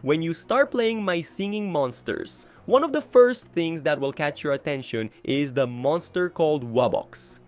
When you start playing my singing monsters, one of the first things that will catch your attention is the monster called Wubbox.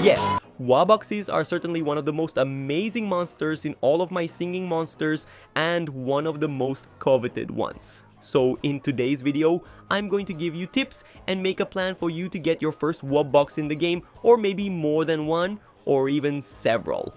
Yes, Wubboxes are certainly one of the most amazing monsters in all of my singing monsters and one of the most coveted ones. So in today's video, I'm going to give you tips and make a plan for you to get your first Wubbox in the game, or maybe more than one or even several.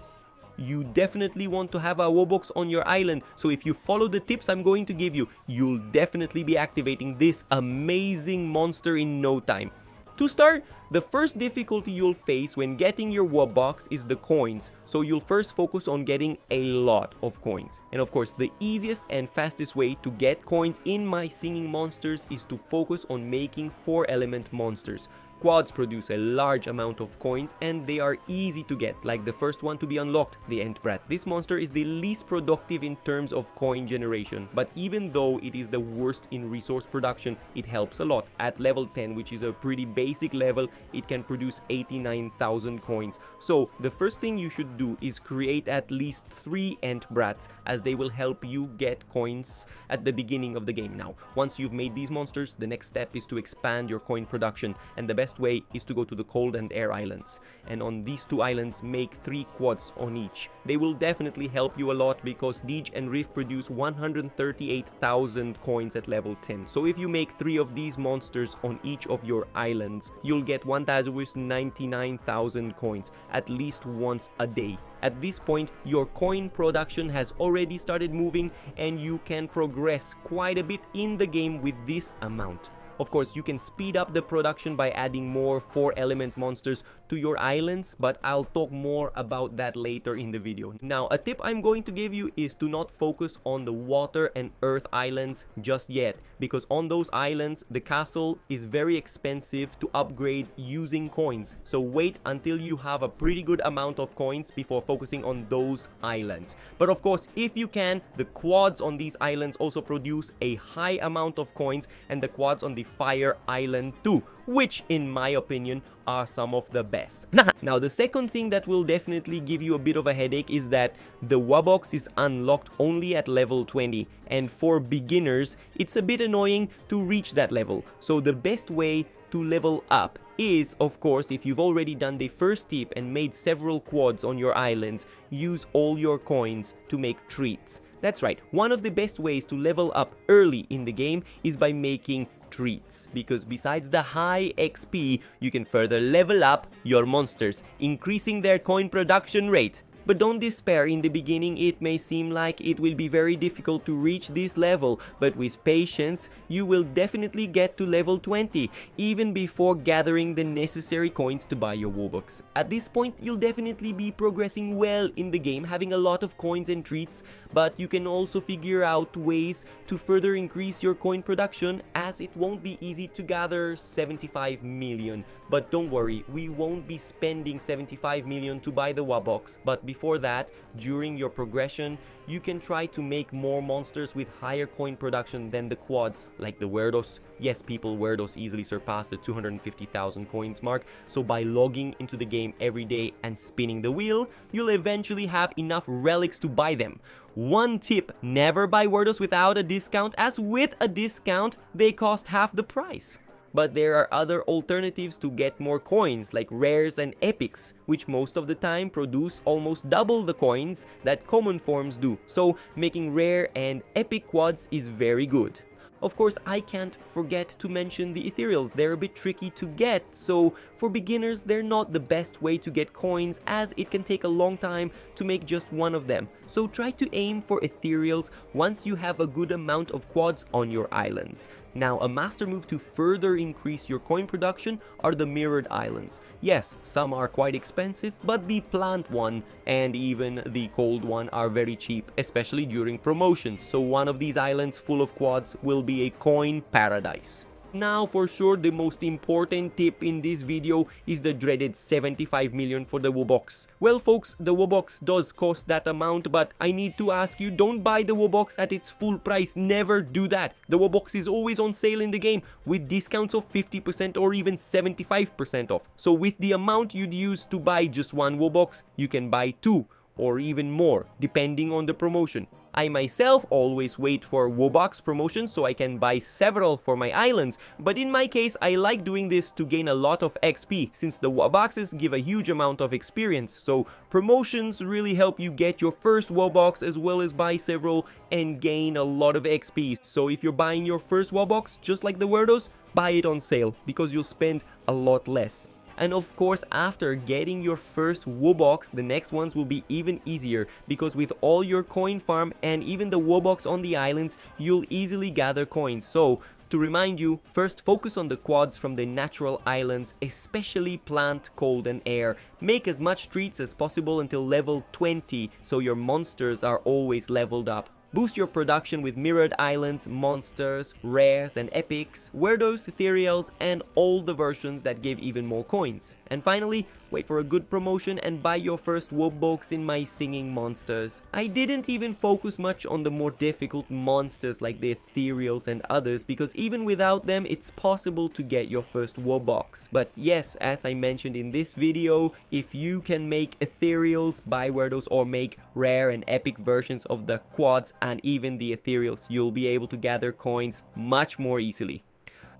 You definitely want to have a Wubbox on your island, so if you follow the tips I'm going to give you, you'll definitely be activating this amazing monster in no time. To start, the first difficulty you'll face when getting your Wubbox is the coins, so you'll first focus on getting a lot of coins. And of course, the easiest and fastest way to get coins in my singing monsters is to focus on making 4-element monsters. Quads produce a large amount of coins and they are easy to get, like the first one to be unlocked, the Entbrat. This monster is the least productive in terms of coin generation, but even though it is the worst in resource production, it helps a lot. At level 10, which is a pretty basic level, it can produce 89,000 coins. So the first thing you should do is create at least 3 Entbrats, as they will help you get coins at the beginning of the game. Now, once you've made these monsters, the next step is to expand your coin production, and the best way is to go to the cold and air islands, and on these 2 islands make 3 quads on each. They will definitely help you a lot because Deej and Rift produce 138,000 coins at level 10. So if you make 3 of these monsters on each of your islands, you'll get 1,099,000 coins at least once a day. At this point, your coin production has already started moving and you can progress quite a bit in the game with this amount. Of course, you can speed up the production by adding more 4-element monsters to your islands, but I'll talk more about that later in the video. Now, a tip I'm going to give you is to not focus on the water and earth islands just yet, because on those islands, the castle is very expensive to upgrade using coins. So wait until you have a pretty good amount of coins before focusing on those islands. But of course, if you can, the quads on these islands also produce a high amount of coins, and the quads on the Fire Island too, which in my opinion are some of the best. Now, the second thing that will definitely give you a bit of a headache is that the Wubbox is unlocked only at level 20, and for beginners it's a bit annoying to reach that level. So the best way to level up is, of course, if you've already done the first tip and made several quads on your islands, use all your coins to make treats. That's right, one of the best ways to level up early in the game is by making treats, because besides the high XP, you can further level up your monsters, increasing their coin production rate. But don't despair. In the beginning it may seem like it will be very difficult to reach this level, but with patience you will definitely get to level 20, even before gathering the necessary coins to buy your Wubbox. At this point you'll definitely be progressing well in the game, having a lot of coins and treats, but you can also figure out ways to further increase your coin production, as it won't be easy to gather 75 million. But don't worry, we won't be spending 75 million to buy the Wubbox, but before that, during your progression, you can try to make more monsters with higher coin production than the quads, like the Werdos. Yes, people, Werdos easily surpassed the 250,000 coins mark, so by logging into the game every day and spinning the wheel, you'll eventually have enough relics to buy them. One tip, never buy Werdos without a discount, as with a discount, they cost half the price. But there are other alternatives to get more coins, like rares and epics, which most of the time produce almost double the coins that common forms do. So making rare and epic quads is very good. Of course, I can't forget to mention the Ethereals. They're a bit tricky to get, so for beginners they're not the best way to get coins, as it can take a long time to make just one of them. So try to aim for Ethereals once you have a good amount of quads on your islands. Now, a master move to further increase your coin production are the mirrored islands. Yes, some are quite expensive, but the plant one and even the cold one are very cheap, especially during promotions. So one of these islands full of quads will be a coin paradise. Now for sure the most important tip in this video is the dreaded 75 million for the Wubbox. Well folks, the Wubbox does cost that amount, but I need to ask you, don't buy the Wubbox at its full price. Never do that. The Wubbox is always on sale in the game with discounts of 50% or even 75% off. So with the amount you'd use to buy just one Wubbox, you can buy two or even more depending on the promotion. I myself always wait for Wubbox promotions so I can buy several for my islands, but in my case I like doing this to gain a lot of XP since the Wubboxes give a huge amount of experience, so promotions really help you get your first Wubbox as well as buy several and gain a lot of XP. So if you're buying your first Wubbox just like the Werdos, buy it on sale because you'll spend a lot less. And of course, after getting your first Wubbox, the next ones will be even easier because with all your coin farm and even the Wubbox on the islands, you'll easily gather coins. So to remind you, first focus on the quads from the natural islands, especially plant, cold and air. Make as much treats as possible until level 20 so your monsters are always leveled up. Boost your production with mirrored islands, monsters, rares and epics, Werdos, Ethereals and all the versions that give even more coins. And finally, wait for a good promotion and buy your first Wubbox in my singing monsters. I didn't even focus much on the more difficult monsters like the Ethereals and others because even without them it's possible to get your first Wubbox. But yes, as I mentioned in this video, if you can make Ethereals, buy Werdos or make rare and epic versions of the quads and even the Ethereals, you'll be able to gather coins much more easily.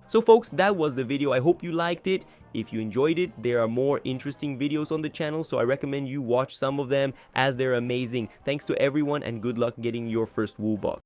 So folks, that was the video. I hope you liked it. If you enjoyed it, there are more interesting videos on the channel, so I recommend you watch some of them as they're amazing. Thanks to everyone and good luck getting your first Wubbox.